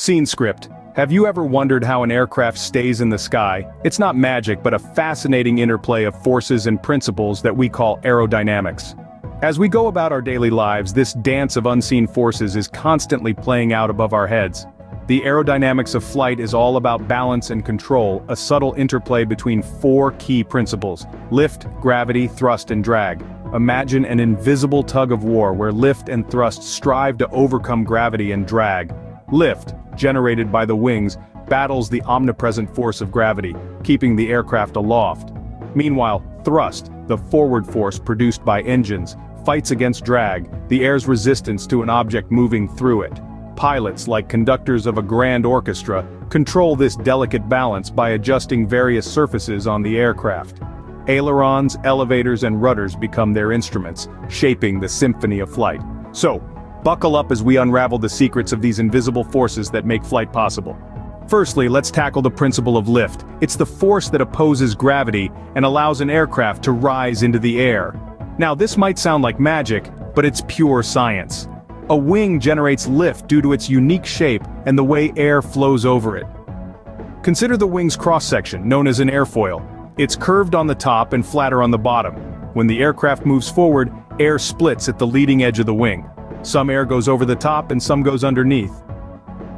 Scene script. Have you ever wondered how an aircraft stays in the sky? It's not magic, but a fascinating interplay of forces and principles that we call aerodynamics. As we go about our daily lives, this dance of unseen forces is constantly playing out above our heads. The aerodynamics of flight is all about balance and control, a subtle interplay between four key principles: lift, gravity, thrust, and drag. Imagine an invisible tug-of-war where lift and thrust strive to overcome gravity and drag. Lift, generated by the wings, battles the omnipresent force of gravity, keeping the aircraft aloft. Meanwhile, thrust, the forward force produced by engines, fights against drag, the air's resistance to an object moving through it. Pilots, like conductors of a grand orchestra, control this delicate balance by adjusting various surfaces on the aircraft. Ailerons, elevators, and rudders become their instruments, shaping the symphony of flight. So, buckle up as we unravel the secrets of these invisible forces that make flight possible. Firstly, let's tackle the principle of lift. It's the force that opposes gravity and allows an aircraft to rise into the air. Now, this might sound like magic, but it's pure science. A wing generates lift due to its unique shape and the way air flows over it. Consider the wing's cross-section, known as an airfoil. It's curved on the top and flatter on the bottom. When the aircraft moves forward, air splits at the leading edge of the wing. Some air goes over the top and some goes underneath.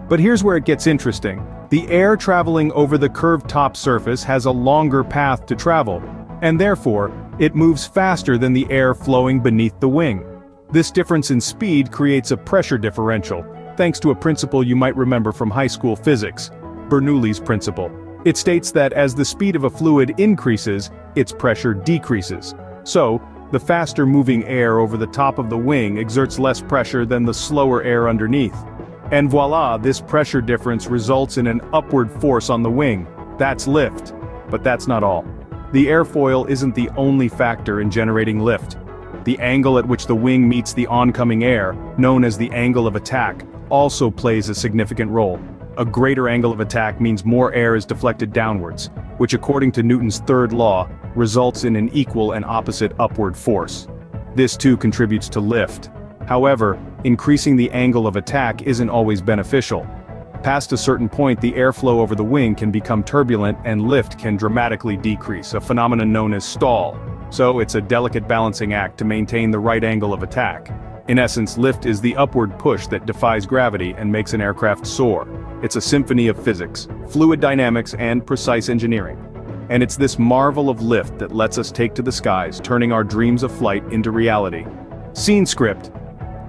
But here's where it gets interesting. The air traveling over the curved top surface has a longer path to travel, and therefore, it moves faster than the air flowing beneath the wing. This difference in speed creates a pressure differential, thanks to a principle you might remember from high school physics, Bernoulli's principle. It states that as the speed of a fluid increases, its pressure decreases. So, the faster moving air over the top of the wing exerts less pressure than the slower air underneath. And voila, this pressure difference results in an upward force on the wing. That's lift. But that's not all. The airfoil isn't the only factor in generating lift. The angle at which the wing meets the oncoming air, known as the angle of attack, also plays a significant role. A greater angle of attack means more air is deflected downwards, which according to Newton's third law, results in an equal and opposite upward force. This too contributes to lift. However, increasing the angle of attack isn't always beneficial. Past a certain point, the airflow over the wing can become turbulent and lift can dramatically decrease, a phenomenon known as stall. So it's a delicate balancing act to maintain the right angle of attack. In essence, lift is the upward push that defies gravity and makes an aircraft soar. It's a symphony of physics, fluid dynamics, and precise engineering. And it's this marvel of lift that lets us take to the skies, turning our dreams of flight into reality. Scene script.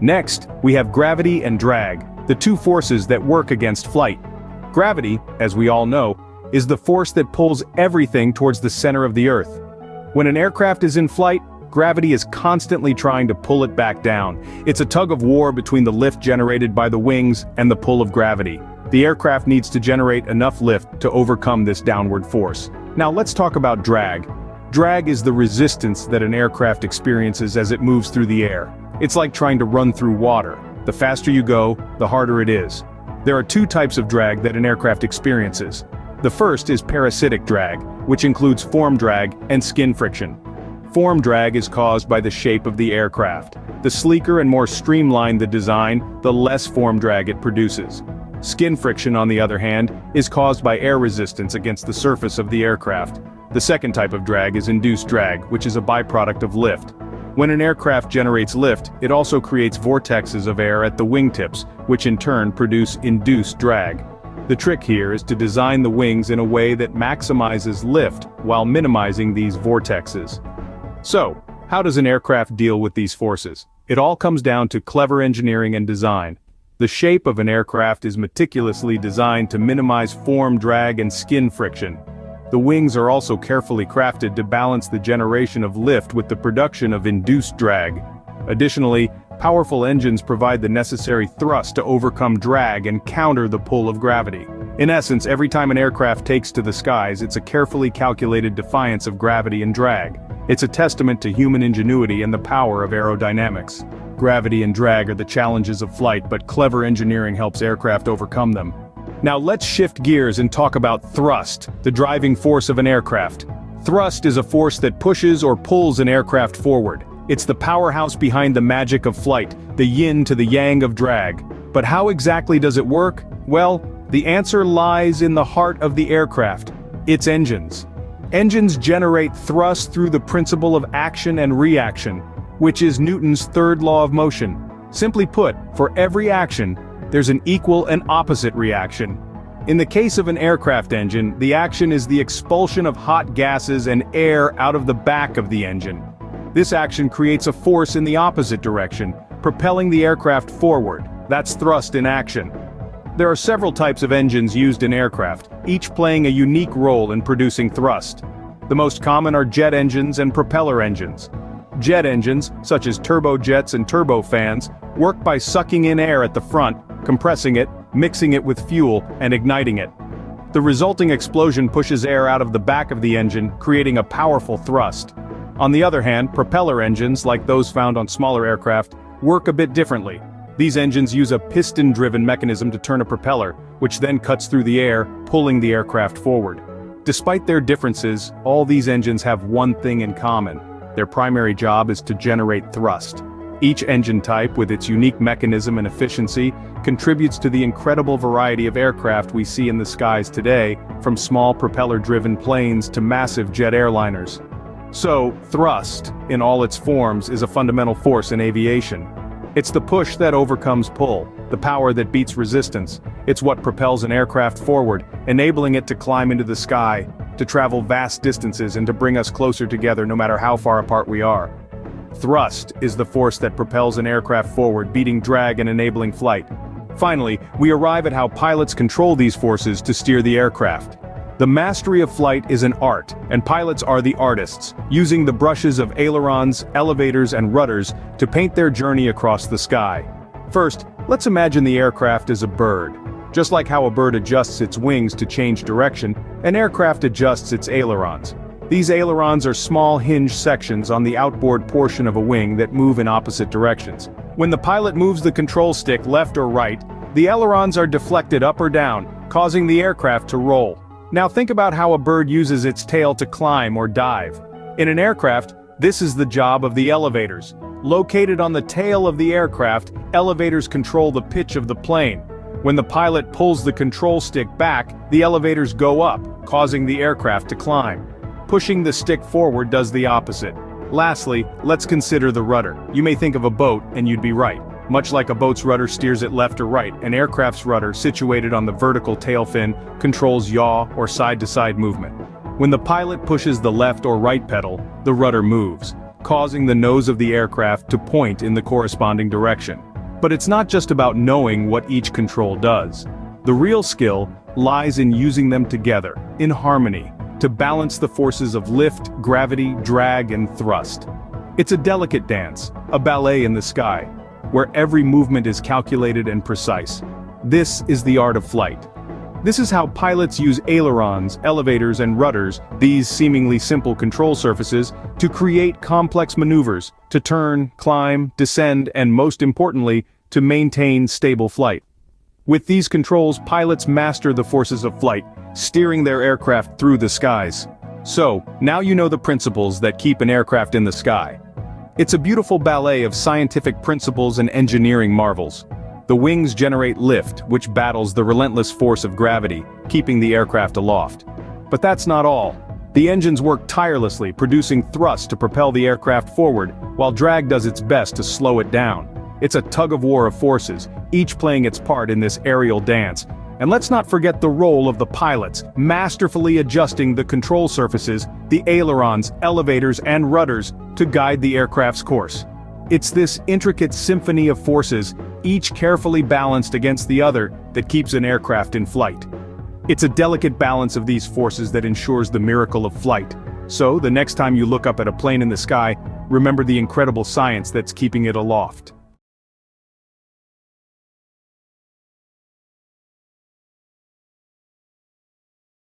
Next, we have gravity and drag, the two forces that work against flight. Gravity, as we all know, is the force that pulls everything towards the center of the Earth. When an aircraft is in flight, gravity is constantly trying to pull it back down. It's a tug-of-war between the lift generated by the wings and the pull of gravity. The aircraft needs to generate enough lift to overcome this downward force. Now let's talk about drag. Drag is the resistance that an aircraft experiences as it moves through the air. It's like trying to run through water. The faster you go, the harder it is. There are two types of drag that an aircraft experiences. The first is parasitic drag, which includes form drag and skin friction. Form drag is caused by the shape of the aircraft. The sleeker and more streamlined the design, the less form drag it produces. Skin friction, on the other hand, is caused by air resistance against the surface of the aircraft. The second type of drag is induced drag, which is a byproduct of lift. When an aircraft generates lift, it also creates vortexes of air at the wingtips, which in turn produce induced drag. The trick here is to design the wings in a way that maximizes lift while minimizing these vortexes. So, how does an aircraft deal with these forces? It all comes down to clever engineering and design. The shape of an aircraft is meticulously designed to minimize form drag and skin friction. The wings are also carefully crafted to balance the generation of lift with the production of induced drag. Additionally, powerful engines provide the necessary thrust to overcome drag and counter the pull of gravity. In essence, every time an aircraft takes to the skies, it's a carefully calculated defiance of gravity and drag. It's a testament to human ingenuity and the power of aerodynamics. Gravity and drag are the challenges of flight, but clever engineering helps aircraft overcome them. Now let's shift gears and talk about thrust, the driving force of an aircraft. Thrust is a force that pushes or pulls an aircraft forward. It's the powerhouse behind the magic of flight, the yin to the yang of drag. But how exactly does it work? Well, the answer lies in the heart of the aircraft, its engines. Engines generate thrust through the principle of action and reaction, which is Newton's third law of motion. Simply put, for every action, there's an equal and opposite reaction. In the case of an aircraft engine, the action is the expulsion of hot gases and air out of the back of the engine. This action creates a force in the opposite direction, propelling the aircraft forward. That's thrust in action. There are several types of engines used in aircraft, each playing a unique role in producing thrust. The most common are jet engines and propeller engines. Jet engines, such as turbojets and turbofans, work by sucking in air at the front, compressing it, mixing it with fuel, and igniting it. The resulting explosion pushes air out of the back of the engine, creating a powerful thrust. On the other hand, propeller engines, like those found on smaller aircraft, work a bit differently. These engines use a piston-driven mechanism to turn a propeller, which then cuts through the air, pulling the aircraft forward. Despite their differences, all these engines have one thing in common. Their primary job is to generate thrust. Each engine type, with its unique mechanism and efficiency, contributes to the incredible variety of aircraft we see in the skies today, from small propeller-driven planes to massive jet airliners. So, thrust, in all its forms, is a fundamental force in aviation. It's the push that overcomes pull, the power that beats resistance. It's what propels an aircraft forward, enabling it to climb into the sky, to travel vast distances and to bring us closer together no matter how far apart we are. Thrust is the force that propels an aircraft forward, beating drag and enabling flight. Finally, we arrive at how pilots control these forces to steer the aircraft. The mastery of flight is an art, and pilots are the artists, using the brushes of ailerons, elevators, and rudders to paint their journey across the sky. First, let's imagine the aircraft as a bird. Just like how a bird adjusts its wings to change direction, an aircraft adjusts its ailerons. These ailerons are small hinged sections on the outboard portion of a wing that move in opposite directions. When the pilot moves the control stick left or right, the ailerons are deflected up or down, causing the aircraft to roll. Now think about how a bird uses its tail to climb or dive. In an aircraft, this is the job of the elevators. Located on the tail of the aircraft, elevators control the pitch of the plane. When the pilot pulls the control stick back, the elevators go up, causing the aircraft to climb. Pushing the stick forward does the opposite. Lastly, let's consider the rudder. You may think of a boat, and you'd be right. Much like a boat's rudder steers it left or right, an aircraft's rudder, situated on the vertical tail fin, controls yaw or side-to-side movement. When the pilot pushes the left or right pedal, the rudder moves, causing the nose of the aircraft to point in the corresponding direction. But it's not just about knowing what each control does. The real skill lies in using them together, in harmony, to balance the forces of lift, gravity, drag, and thrust. It's a delicate dance, a ballet in the sky, where every movement is calculated and precise. This is the art of flight. This is how pilots use ailerons, elevators, and rudders, these seemingly simple control surfaces, to create complex maneuvers, to turn, climb, descend, and most importantly, to maintain stable flight. With these controls, pilots master the forces of flight, steering their aircraft through the skies. So, now you know the principles that keep an aircraft in the sky. It's a beautiful ballet of scientific principles and engineering marvels. The wings generate lift, which battles the relentless force of gravity, keeping the aircraft aloft. But that's not all. The engines work tirelessly, producing thrust to propel the aircraft forward, while drag does its best to slow it down. It's a tug-of-war of forces, each playing its part in this aerial dance. And let's not forget the role of the pilots, masterfully adjusting the control surfaces, the ailerons, elevators, and rudders, to guide the aircraft's course. It's this intricate symphony of forces, each carefully balanced against the other, that keeps an aircraft in flight. It's a delicate balance of these forces that ensures the miracle of flight. So, the next time you look up at a plane in the sky, remember the incredible science that's keeping it aloft.